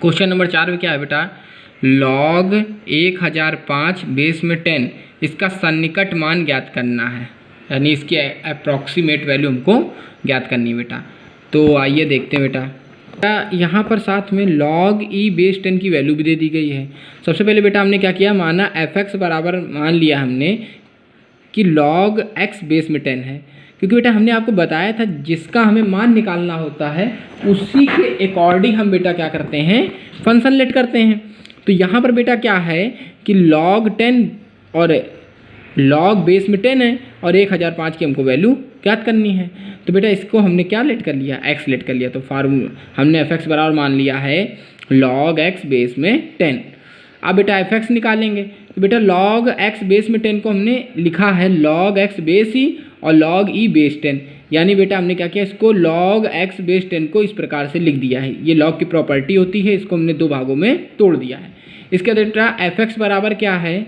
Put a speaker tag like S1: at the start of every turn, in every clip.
S1: Question number 4 में क्या है बेटा, log 1005 बेस में 10 इसका सन्निकट मान ज्ञात करना है, यानी इसकी अप्रॉक्सीमेट वैल्यू हमको ज्ञात करनी है बेटा। तो आइए देखते हैं बेटा, यहाँ पर साथ में log e बेस 10 की वैल्यू भी दे दी गई है। सबसे पहले बेटा हमने क्या किया, माना fx बराबर मान लिया हमने कि log x बेस में 10 है, क्योंकि बेटा हमने आपको बताया था जिसका हमें मान निकालना होता है उसी के अकॉर्डिंग हम बेटा क्या करते हैं, फंक्शन लेट करते हैं। तो यहाँ पर बेटा क्या है कि log 10 और log बेस में 10 है और 1005 की हमको वैल्यू ज्ञात करनी है। तो बेटा इसको हमने क्या लेट कर लिया, x लेट कर लिया। तो फार्मूला हमने fx बराबर मान लिया है log x बेस में 10। अब बेटा fx निकालेंगे, तो बेटा log x बेस में 10 को हमने लिखा है log x बेस ही और log e बेस 10, यानी बेटा हमने क्या किया, इसको log x बेस 10 को इस प्रकार से लिख दिया है। ये log की प्रॉपर्टी होती है, इसको हमने दो भागों में तोड़ दिया है। इसके बेटा fx बराबर क्या है,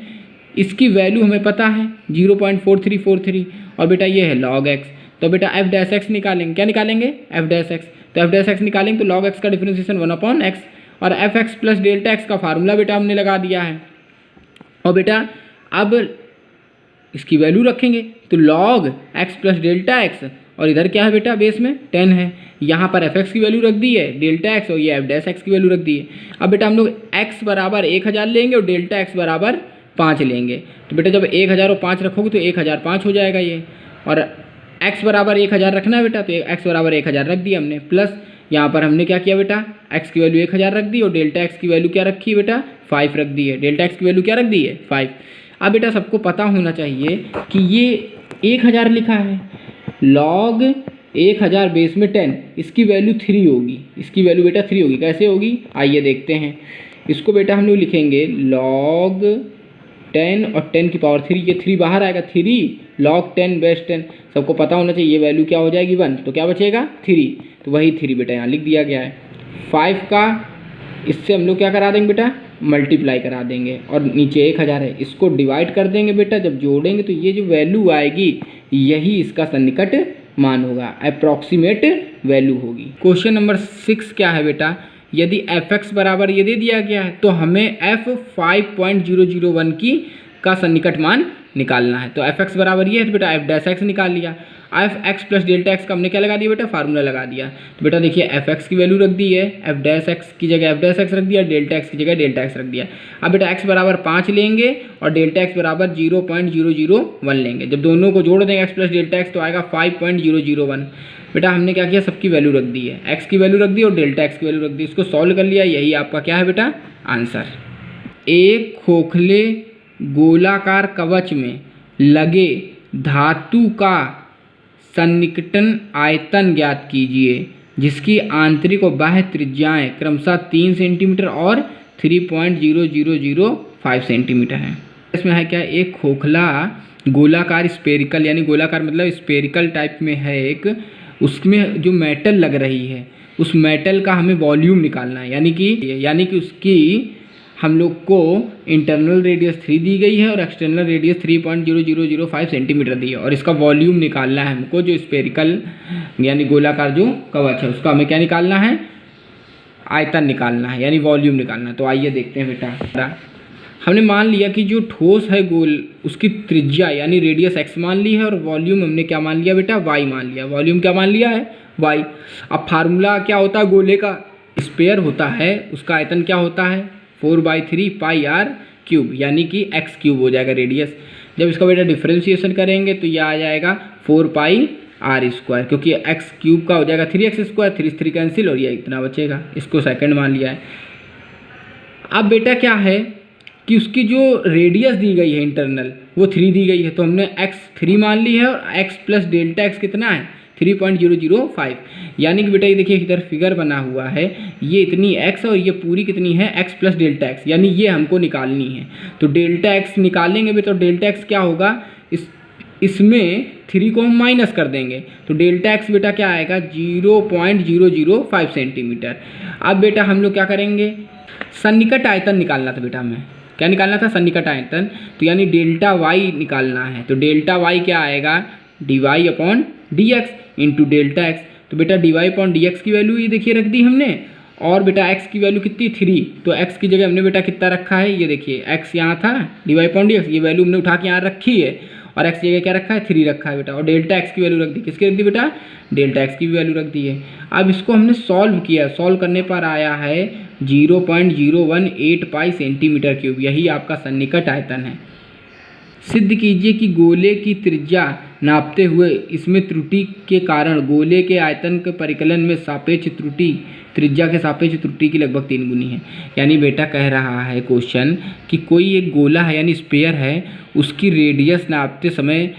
S1: इसकी वैल्यू हमें पता है 0.4343 और बेटा ये है log x। तो बेटा f डैश x निकालेंगे, क्या निकालेंगे, f डैश x। तो f डैश x निकालेंगे तो log x का डिफरेंशिएशन 1/x और fx प्लस डेल्टा x का फार्मूला बेटा हमने लगा दिया है। और बेटा अब इसकी वैल्यू रखेंगे तो log x plus delta x, और इधर क्या है बेटा बेस में 10 है, यहाँ पर fx की वैल्यू रख दी है डेल्टा x और ये f डैश x की वैल्यू रख दी है। अब बेटा हम लोग x बराबर 1000 लेंगे और डेल्टा x बराबर 5 लेंगे। तो बेटा जब 1000 और 5 रखोगे तो 1005 हो जाएगा ये, और x बराबर 1000 रखना है बेटा, तो x बराबर 1000 रख दिया हमने, प्लस यहाँ पर हमने क्या किया बेटा, x की वैल्यू 1000 रख दी और डेल्टा x की वैल्यू क्या रखी है बेटा, 5 रख दी है। डेल्टा x की वैल्यू क्या रख दी है, 5। अब बेटा सबको पता होना चाहिए कि ये 1000 लिखा है, log 1000 बेस में 10, इसकी वैल्यू 3 होगी, इसकी वैल्यू बेटा 3 होगी। कैसे होगी आइए देखते हैं। इसको बेटा हम लोग लिखेंगे log 10 और 10 की पावर 3, ये 3 बाहर आएगा, 3 log 10 बेस 10। सबको पता होना चाहिए ये वैल्यू क्या हो जाएगी 1, तो क्या बचेगा 3, तो वही 3 बेटा यहाँ लिख दिया गया है। 5 का इससे हम लोग क्या करा देंगे बेटा, मल्टीप्लाई करा देंगे, और नीचे 1000 है, इसको डिवाइड कर देंगे बेटा। जब जोड़ेंगे तो ये जो वैल्यू आएगी यही इसका सन्निकट मान होगा, अप्रॉक्सीमेट वैल्यू होगी। क्वेश्चन नंबर 6 क्या है बेटा, यदि fx बराबर ये दे दिया गया है तो हमें f 5.001 की का सन्निकट मान निकालना है। तो fx बराबर ये है तो बेटा f डैश x निकाल लिया। fx प्लस डेल्टा x का हमने क्या लगा दिया बेटा, फार्मूला लगा दिया। तो बेटा देखिए fx की वैल्यू रख दी है, f डैश x की जगह f डैश x रख दिया, डेल्टा x की जगह डेल्टा x रख दिया। अब बेटा x बराबर 5 लेंगे और डेल्टा x बराबर 0.001 लेंगे। जब दोनों को जोड़ देंगे x प्लस डेल्टा x तो आएगा 5.001। बेटा हमने क्या किया, सबकी वैल्यू रख दी है, x की वैल्यू रख दी और डेल्टा x की वैल्यू रख दी, इसको सॉल्व कर लिया, यही आपका क्या है बेटा आंसर। एक खोखले गोलाकार कवच में लगे धातु का सन्निकटन आयतन ज्ञात कीजिए जिसकी आंतरिक और बाह्य त्रिज्याएं क्रमशः 3 सेंटीमीटर और 3.0005 सेंटीमीटर है। इसमें है क्या, एक खोखला गोलाकार स्पेरिकल, यानी गोलाकार मतलब स्पेरिकल टाइप में है एक, उसमें जो मेटल लग रही है उस मेटल का हमें वॉल्यूम निकालना है, यानी कि उसकी हम लोग को इंटरनल रेडियस 3 दी गई है और एक्सटर्नल रेडियस 3.0005 सेंटीमीटर दी है, और इसका वॉल्यूम निकालना है हमको, जो स्पेरिकल यानी गोलाकार जो कवच है उसका हमें क्या निकालना है, आयतन निकालना है, यानी वॉल्यूम निकालना है। तो आइए देखते हैं बेटा, हमने मान लिया कि जो ठोस है गोल उसकी त्रिज्या यानी रेडियस x मान ली है और वॉल्यूम हमने क्या मान लिया बेटा, y मान लिया। वॉल्यूम क्या मान लिया है, y। अब फार्मूला क्या होता है, गोले का स्पेयर होता है, उसका आयतन क्या होता है 4/3 पाई r क्यूब, यानी कि x क्यूब हो जाएगा रेडियस। जब इसका बेटा डिफरेंशिएशन करेंगे तो यह आ जाएगा 4 पाई r स्क्वायर, क्योंकि x क्यूब का हो जाएगा 3x स्क्वायर, 3 कैंसिल और ये इतना बचेगा, इसको सेकंड मान लिया है। अब बेटा क्या है कि उसकी जो रेडियस दी गई है इंटरनल वो 3 दी गई है, तो हमने x 3 मान ली है और x प्लस डेल्टा x कितना है 3.005, यानी कि बेटा ये देखिए इधर फिगर बना हुआ है, ये इतनी x और ये पूरी कितनी है x प्लस डेल्टा x, यानी ये हमको निकालनी है। तो डेल्टा x निकालेंगे भी तो डेल्टा x क्या होगा, इसमें 3 को हम माइनस कर देंगे तो डेल्टा x बेटा क्या आएगा 0.005 सेंटीमीटर। अब बेटा हम लोग क्या करेंगे, सन्निकट आयतन निकालना था बेटा, हमें क्या निकालना था, सन्निकट आयतन, तो यानी डेल्टा y निकालना है। तो डेल्टा y क्या आएगा, dy upon dx into delta x। तो बेटा dy अपॉन dx की वैल्यू ये देखिए रख दी हमने, और बेटा x की वैल्यू कितनी 3, तो x की जगह हमने बेटा कितना रखा है, ये देखिए x यहाँ था dy/dx, ये वैल्यू हमने उठा के यहाँ रखी है और x की जगह क्या रखा है 3 रखा है बेटा, और डेल्टा x की वैल्यू रख दी, किसकी रख दी बेटा, डेल्टा x की भी वैल्यू रख दी है। अब इसको हमने सॉल्व किया, सॉल्व करने पर आया है 0.018 पाई सेंटीमीटर क्यूब, यही आपका सन्निकट आयतन है। सिद्ध कीजिए कि गोले की त्रिज्या नापते हुए इसमें त्रुटि के कारण गोले के आयतन के परिकलन में सापेक्ष त्रुटि त्रिज्या के सापेक्ष त्रुटि की लगभग 3 गुनी है। यानी बेटा कह रहा है क्वेश्चन कि कोई एक गोला है यानी स्फीयर है, उसकी रेडियस नापते समय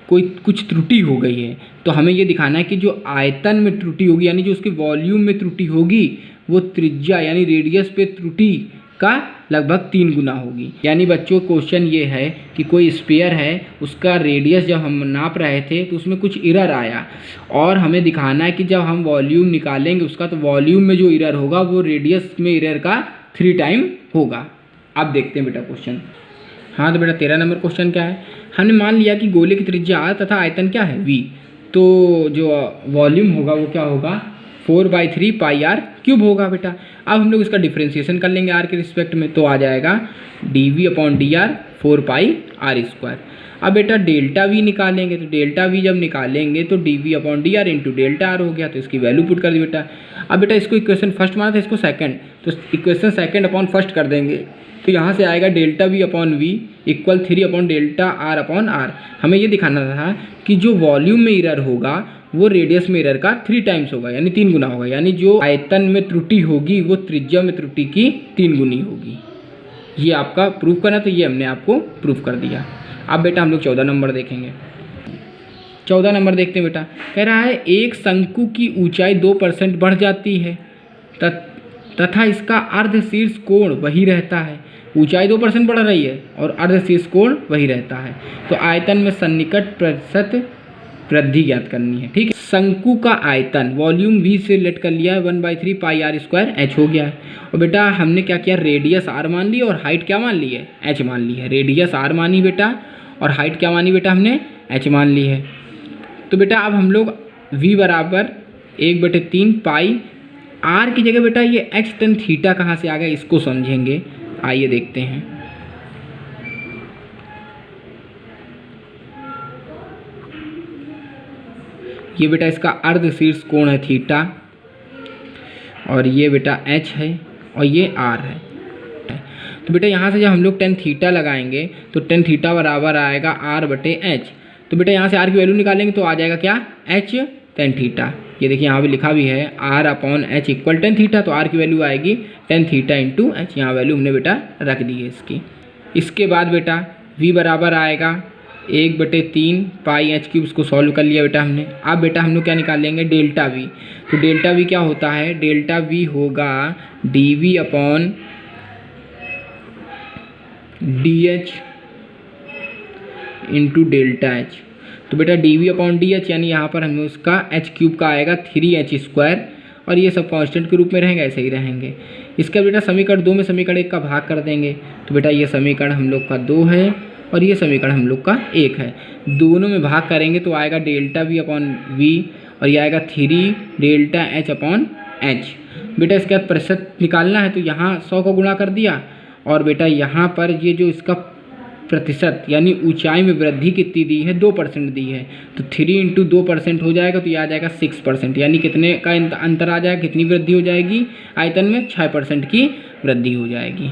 S1: कोई कुछ त्रुटि हो गई है, तो हमें ये दिखाना है कि जो आयतन में त्रुटि होगी यानी जो उसके वॉल्यूम में त्रुटि होगी वो त्रिज्या यानी रेडियस पे त्रुटि का लगभग 3 गुना होगी। यानी बच्चों क्वेश्चन ये है कि कोई स्फीयर है, उसका रेडियस जब हम नाप रहे थे तो उसमें कुछ एरर आया और हमें दिखाना है कि जब हम वॉल्यूम निकालेंगे उसका तो वॉल्यूम में जो एरर होगा वो रेडियस में एरर का 3 टाइम होगा। अब देखते हैं बेटा क्वेश्चन। हाँ तो बेटा 13 नंबर क्वेश्चन क्या है, हमने मान लिया कि गोले की त्रिज्या r तथा आयतन क्या है v, तो जो वॉल्यूम होगा वो क्या होगा 4/3 पाई r क्यूब होगा बेटा। अब हम लोग इसका डिफ्रेंशिएशन कर लेंगे r के रिस्पेक्ट में, तो आ जाएगा dv/dr 4 पाई r²। अब बेटा डेल्टा v निकालेंगे, तो डेल्टा v जब निकालेंगे तो dv/dr इंटू डेल्टा r हो गया, तो इसकी वैल्यू पुट कर दी बेटा। अब बेटा इसको इक्वेशन फर्स्ट माना था, इसको सेकंड, तो इक्वेशन सेकंड अपॉन फर्स्ट कर देंगे, तो यहाँ से आएगा डेल्टा v/v इक्वल 3/डेल्टा r/r। हमें ये दिखाना था कि जो वॉल्यूम में एरर होगा वो रेडियस में एरर का 3 टाइम्स होगा यानी 3 गुना होगा, यानी जो आयतन में त्रुटि होगी वो त्रिज्या में त्रुटि की 3 गुनी होगी। ये आपका प्रूफ करना, तो ये हमने आपको प्रूफ कर दिया। अब बेटा हम लोग 14 नंबर देखेंगे। 14 नंबर देखते हैं बेटा, कह रहा है एक शंकु की ऊंचाई 2% बढ़ जाती है तथा इसका अर्धशीर्ष कोण वही रहता है। ऊंचाई 2% बढ़ रही है और अर्धशीर्ष कोण वही रहता है, तो आयतन में सन्निकट प्रतिशत वृद्धि ज्ञात करनी है। ठीक है, शंकु का आयतन वॉल्यूम v से रिलेट कर लिया है 1/3 पाई r² h हो गया है। और बेटा हमने क्या किया, रेडियस r मान ली और हाइट क्या मान ली है, h मान ली है। रेडियस r मानी बेटा और हाइट क्या मानी बेटा, हमने h मान ली है। तो बेटा अब हम लोग v बराबर 1/3 पाई r की जगह बेटा ये x tan थीटा कहाँ से आ गया इसको समझेंगे, आइए देखते हैं। ये बेटा इसका अर्धशीर्ष कोण है थीटा और ये बेटा h है और ये r है। तो बेटा यहाँ से जब हम लोग tan थीटा लगाएंगे तो tan थीटा बराबर आएगा r/h। तो बेटा यहाँ से r की वैल्यू निकालेंगे तो आ जाएगा क्या, h tan थीटा। ये देखिए यहाँ पे लिखा भी है r/h इक्वल tan थीटा, तो r की वैल्यू आएगी tan थीटा इंटू h। यहाँ वैल्यू हमने बेटा रख दी है इसकी। इसके बाद बेटा v बराबर आएगा 1/3 पाई h³ उसको सॉल्व कर लिया बेटा हमने। अब बेटा हम लोग क्या निकालेंगे, डेल्टा v। तो डेल्टा v क्या होता है, डेल्टा v होगा dv/dh इंटू डेल्टा h। तो बेटा dv/dh यानी यहाँ पर हमें उसका h³ का आएगा 3h² और ये सब कांस्टेंट के रूप में रहेंगे, ऐसे ही रहेंगे। इसका बेटा समीकरण 2 में समीकरण 1 का भाग कर देंगे, तो बेटा ये समीकरण हम लोग का 2 है और ये समीकरण हम लोग का 1 है। दोनों में भाग करेंगे तो आएगा डेल्टा v/v और ये आएगा 3 डेल्टा h/h। बेटा इसके बाद प्रतिशत निकालना है, तो यहाँ 100 को गुणा कर दिया और बेटा यहाँ पर ये जो इसका प्रतिशत यानी ऊंचाई में वृद्धि कितनी दी है, 2% दी है, तो 3 × 2% हो जाएगा, तो ये आ जाएगा 6%। यानी कितने का अंतर आ जाएगा, कितनी वृद्धि हो जाएगी आयतन में, 6% की वृद्धि हो जाएगी।